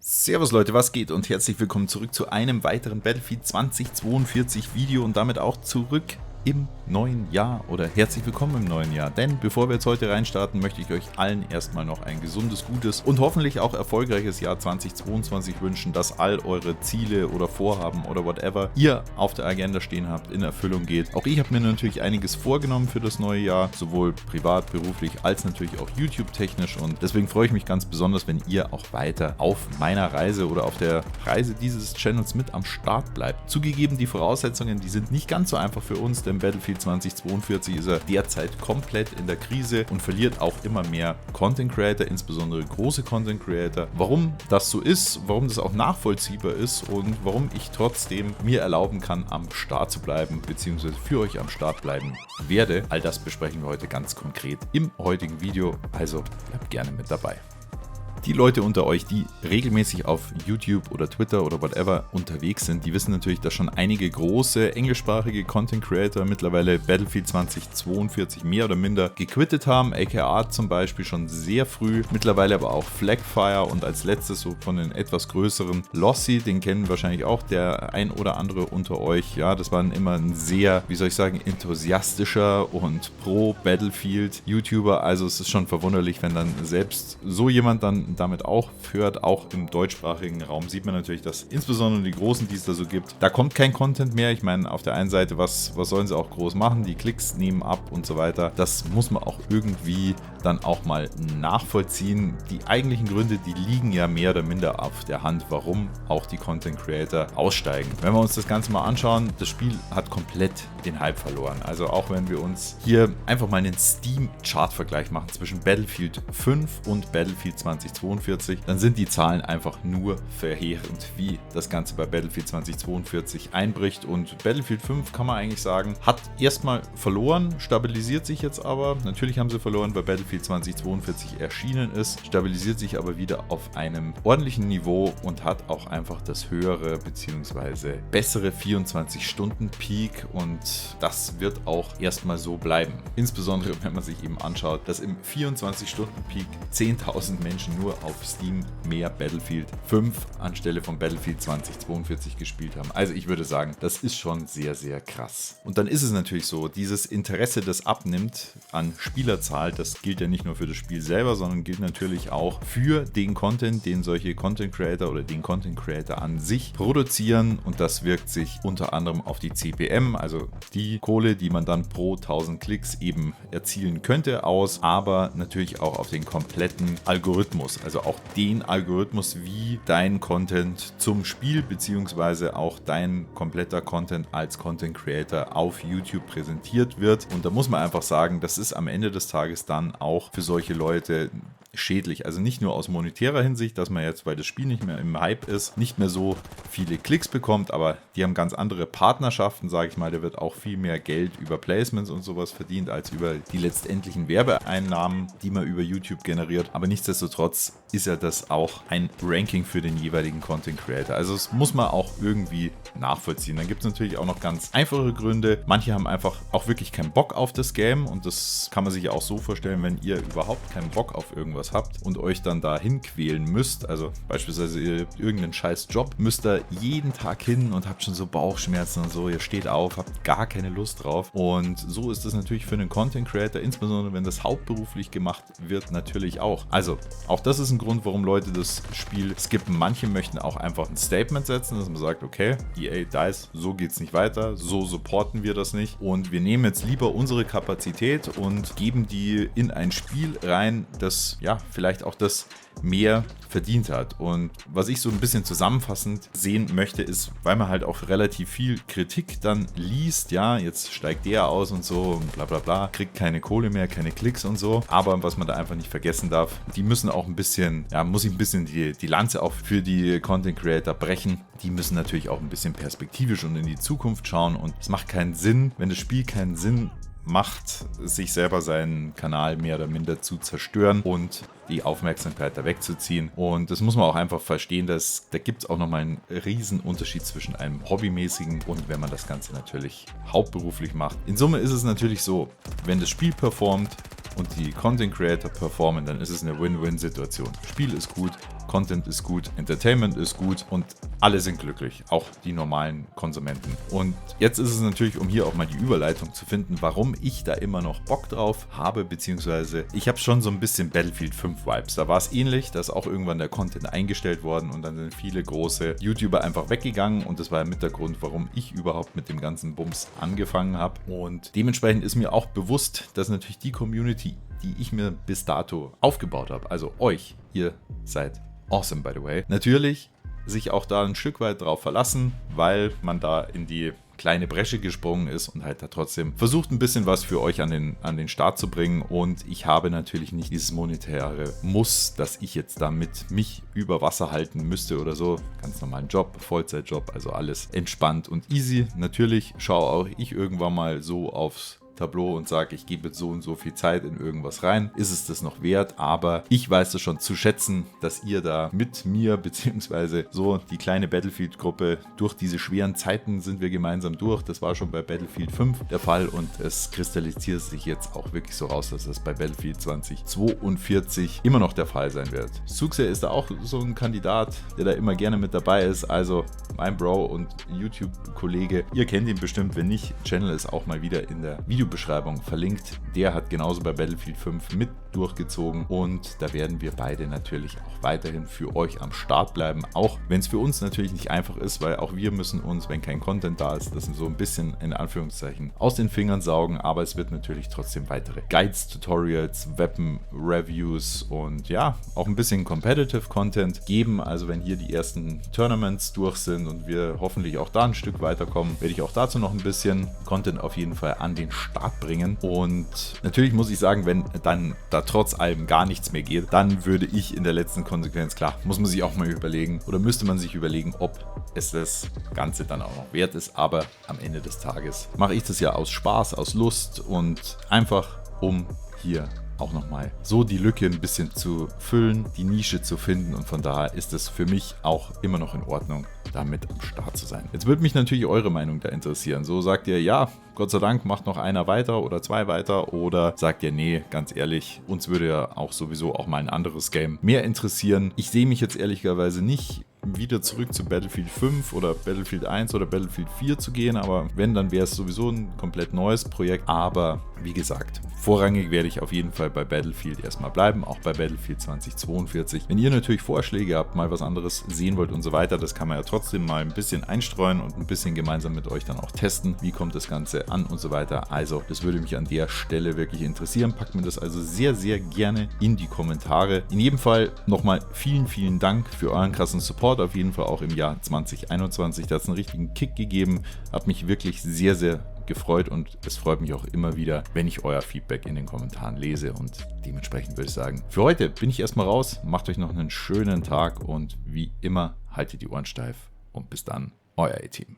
Servus Leute, was geht und herzlich willkommen zurück zu einem weiteren Battlefield 2042 Video und damit auch zurück im neuen Jahr oder herzlich willkommen im neuen Jahr. Denn bevor wir jetzt heute reinstarten, möchte ich euch allen erstmal noch ein gesundes, gutes und hoffentlich auch erfolgreiches Jahr 2022 wünschen, dass all eure Ziele oder Vorhaben oder whatever ihr auf der Agenda stehen habt, in Erfüllung geht. Auch ich habe mir natürlich einiges vorgenommen für das neue Jahr, sowohl privat, beruflich als natürlich auch YouTube-technisch, und deswegen freue ich mich ganz besonders, wenn ihr auch weiter auf meiner Reise oder auf der Reise dieses Channels mit am Start bleibt. Zugegeben, die Voraussetzungen, die sind nicht ganz so einfach für uns, denn Battlefield 2042 ist er derzeit komplett in der Krise und verliert auch immer mehr Content Creator, insbesondere große Content Creator. Warum das so ist, warum das auch nachvollziehbar ist und warum ich trotzdem mir erlauben kann, am Start zu bleiben, beziehungsweise für euch am Start bleiben werde, all das besprechen wir heute ganz konkret im heutigen Video, also bleibt gerne mit dabei. Die Leute unter euch, die regelmäßig auf YouTube oder Twitter oder whatever unterwegs sind, die wissen natürlich, dass schon einige große englischsprachige Content Creator mittlerweile Battlefield 2042 mehr oder minder gequittet haben. AKA zum Beispiel schon sehr früh, mittlerweile aber auch Flagfire und als letztes so von den etwas größeren Lossy, den kennen wahrscheinlich auch der ein oder andere unter euch. Ja, das waren immer ein sehr, wie soll ich sagen, enthusiastischer und pro Battlefield YouTuber. Also es ist schon verwunderlich, wenn dann selbst so jemand dann damit auch führt, auch im deutschsprachigen Raum sieht man natürlich, dass insbesondere die Großen, die es da so gibt, da kommt kein Content mehr. Ich meine, auf der einen Seite, was sollen sie auch groß machen? Die Klicks nehmen ab und so weiter. Das muss man auch irgendwie dann auch mal nachvollziehen. Die eigentlichen Gründe, die liegen ja mehr oder minder auf der Hand, warum auch die Content Creator aussteigen. Wenn wir uns das Ganze mal anschauen, das Spiel hat komplett den Hype verloren. Also auch wenn wir uns hier einfach mal einen Steam-Chart-Vergleich machen zwischen Battlefield 5 und Battlefield 2042, dann sind die Zahlen einfach nur verheerend, wie das Ganze bei Battlefield 2042 einbricht. Und Battlefield 5 kann man eigentlich sagen, hat erstmal verloren, stabilisiert sich jetzt aber. Natürlich haben sie verloren, weil Battlefield 2042 erschienen ist, stabilisiert sich aber wieder auf einem ordentlichen Niveau und hat auch einfach das höhere bzw. bessere 24-Stunden-Peak, und das wird auch erstmal so bleiben. Insbesondere wenn man sich eben anschaut, dass im 24-Stunden-Peak 10.000 Menschen nur auf Steam mehr Battlefield 5 anstelle von Battlefield 2042 gespielt haben. Also ich würde sagen, das ist schon sehr, sehr krass. Und dann ist es natürlich so, dieses Interesse, das abnimmt an Spielerzahl, das gilt ja nicht nur für das Spiel selber, sondern gilt natürlich auch für den Content, den solche Content Creator oder den Content Creator an sich produzieren, und das wirkt sich unter anderem auf die CPM, also die Kohle, die man dann pro 1000 Klicks eben erzielen könnte, aus, aber natürlich auch auf den kompletten Algorithmus, also auch den Algorithmus, wie dein Content zum Spiel bzw. auch dein kompletter Content als Content Creator auf YouTube präsentiert wird. Und da muss man einfach sagen, das ist am Ende des Tages dann auch für solche Leute schädlich. Also nicht nur aus monetärer Hinsicht, dass man jetzt, weil das Spiel nicht mehr im Hype ist, nicht mehr so viele Klicks bekommt, aber die haben ganz andere Partnerschaften, sage ich mal. Da wird auch viel mehr Geld über Placements und sowas verdient, als über die letztendlichen Werbeeinnahmen, die man über YouTube generiert. Aber nichtsdestotrotz ist ja das auch ein Ranking für den jeweiligen Content Creator. Also das muss man auch irgendwie nachvollziehen. Dann gibt es natürlich auch noch ganz einfache Gründe. Manche haben einfach auch wirklich keinen Bock auf das Game, und das kann man sich auch so vorstellen, wenn ihr überhaupt keinen Bock auf irgendwas habt und euch dann dahin quälen müsst, also beispielsweise ihr habt irgendeinen scheiß Job, müsst da jeden Tag hin und habt schon so Bauchschmerzen und so, ihr steht auf, habt gar keine Lust drauf, und so ist das natürlich für einen Content Creator, insbesondere wenn das hauptberuflich gemacht wird, natürlich auch. Also auch das ist ein Grund, warum Leute das Spiel skippen. Manche möchten auch einfach ein Statement setzen, dass man sagt, okay, EA, DICE, so geht's nicht weiter, so supporten wir das nicht, und wir nehmen jetzt lieber unsere Kapazität und geben die in ein Spiel rein, das ja vielleicht auch das mehr verdient hat. Und was ich so ein bisschen zusammenfassend sehen möchte, ist, weil man halt auch relativ viel Kritik dann liest, ja, jetzt steigt der aus und so und bla bla bla, kriegt keine Kohle mehr, keine Klicks und so, aber was man da einfach nicht vergessen darf, die müssen auch ein bisschen, ja, muss ich ein bisschen die Lanze auch für die Content Creator brechen, die müssen natürlich auch ein bisschen perspektivisch und in die Zukunft schauen, und es macht keinen Sinn, wenn das Spiel keinen Sinn macht, sich selber seinen Kanal mehr oder minder zu zerstören und die Aufmerksamkeit da wegzuziehen. Und das muss man auch einfach verstehen, dass da gibt es auch nochmal einen riesen Unterschied zwischen einem hobbymäßigen und wenn man das Ganze natürlich hauptberuflich macht. In Summe ist es natürlich so, wenn das Spiel performt und die Content Creator performen, dann ist es eine Win-Win-Situation. Spiel ist gut, Content ist gut, Entertainment ist gut und alle sind glücklich, auch die normalen Konsumenten. Und jetzt ist es natürlich, um hier auch mal die Überleitung zu finden, warum ich da immer noch Bock drauf habe, beziehungsweise ich habe schon so ein bisschen Battlefield 5 Vibes. Da war es ähnlich, da ist auch irgendwann der Content eingestellt worden und dann sind viele große YouTuber einfach weggegangen und das war ja mit der Grund, warum ich überhaupt mit dem ganzen Bums angefangen habe. Und dementsprechend ist mir auch bewusst, dass natürlich die Community, die ich mir bis dato aufgebaut habe, also euch, ihr seid awesome by the way, natürlich sich auch da ein Stück weit drauf verlassen, weil man da in die kleine Bresche gesprungen ist und halt da trotzdem versucht, ein bisschen was für euch an den Start zu bringen. Und ich habe natürlich nicht dieses monetäre Muss, dass ich jetzt damit mich über Wasser halten müsste oder so. Ganz normalen Job, Vollzeitjob, also alles entspannt und easy. Natürlich schaue auch ich irgendwann mal so aufs Tableau und sage, ich gebe jetzt so und so viel Zeit in irgendwas rein, ist es das noch wert, aber ich weiß es schon zu schätzen, dass ihr da mit mir, beziehungsweise so die kleine Battlefield-Gruppe, durch diese schweren Zeiten sind wir gemeinsam durch, das war schon bei Battlefield 5 der Fall und es kristallisiert sich jetzt auch wirklich so raus, dass es bei Battlefield 2042 immer noch der Fall sein wird. Suxe ist da auch so ein Kandidat, der da immer gerne mit dabei ist, also mein Bro und YouTube-Kollege, ihr kennt ihn bestimmt, wenn nicht, Channel ist auch mal wieder in der Videobeschreibung verlinkt. Der hat genauso bei Battlefield 5 mit durchgezogen und da werden wir beide natürlich auch weiterhin für euch am Start bleiben, auch wenn es für uns natürlich nicht einfach ist, weil auch wir müssen uns, wenn kein Content da ist, das so ein bisschen in Anführungszeichen aus den Fingern saugen, aber es wird natürlich trotzdem weitere Guides, Tutorials, Weapon-Reviews und ja, auch ein bisschen Competitive Content geben, also wenn hier die ersten Tournaments durch sind und wir hoffentlich auch da ein Stück weiterkommen, werde ich auch dazu noch ein bisschen Content auf jeden Fall an den Start bringen. Und natürlich muss ich sagen, wenn dann da trotz allem gar nichts mehr geht, dann würde ich in der letzten Konsequenz, klar, muss man sich auch mal überlegen oder müsste man sich überlegen, ob es das Ganze dann auch noch wert ist. Aber am Ende des Tages mache ich das ja aus Spaß, aus Lust und einfach um hier auch nochmal so die Lücke ein bisschen zu füllen, die Nische zu finden und von daher ist es für mich auch immer noch in Ordnung, damit am Start zu sein. Jetzt würde mich natürlich eure Meinung da interessieren. So sagt ihr, ja, Gott sei Dank macht noch einer weiter oder zwei weiter oder sagt ihr, nee, ganz ehrlich, uns würde ja auch sowieso auch mal ein anderes Game mehr interessieren. Ich sehe mich jetzt ehrlicherweise nicht wieder zurück zu Battlefield 5 oder Battlefield 1 oder Battlefield 4 zu gehen, aber wenn, dann wäre es sowieso ein komplett neues Projekt, aber wie gesagt, vorrangig werde ich auf jeden Fall bei Battlefield erstmal bleiben, auch bei Battlefield 2042. Wenn ihr natürlich Vorschläge habt, mal was anderes sehen wollt und so weiter, das kann man ja trotzdem mal ein bisschen einstreuen und ein bisschen gemeinsam mit euch dann auch testen, wie kommt das Ganze an und so weiter. Also, das würde mich an der Stelle wirklich interessieren. Packt mir das also sehr, sehr gerne in die Kommentare. In jedem Fall nochmal vielen, vielen Dank für euren krassen Support, auf jeden Fall auch im Jahr 2021. Da hat es einen richtigen Kick gegeben, hat mich wirklich sehr, sehr gefreut und es freut mich auch immer wieder, wenn ich euer Feedback in den Kommentaren lese und dementsprechend würde ich sagen, für heute bin ich erstmal raus, macht euch noch einen schönen Tag und wie immer haltet die Ohren steif und bis dann, euer A-Team.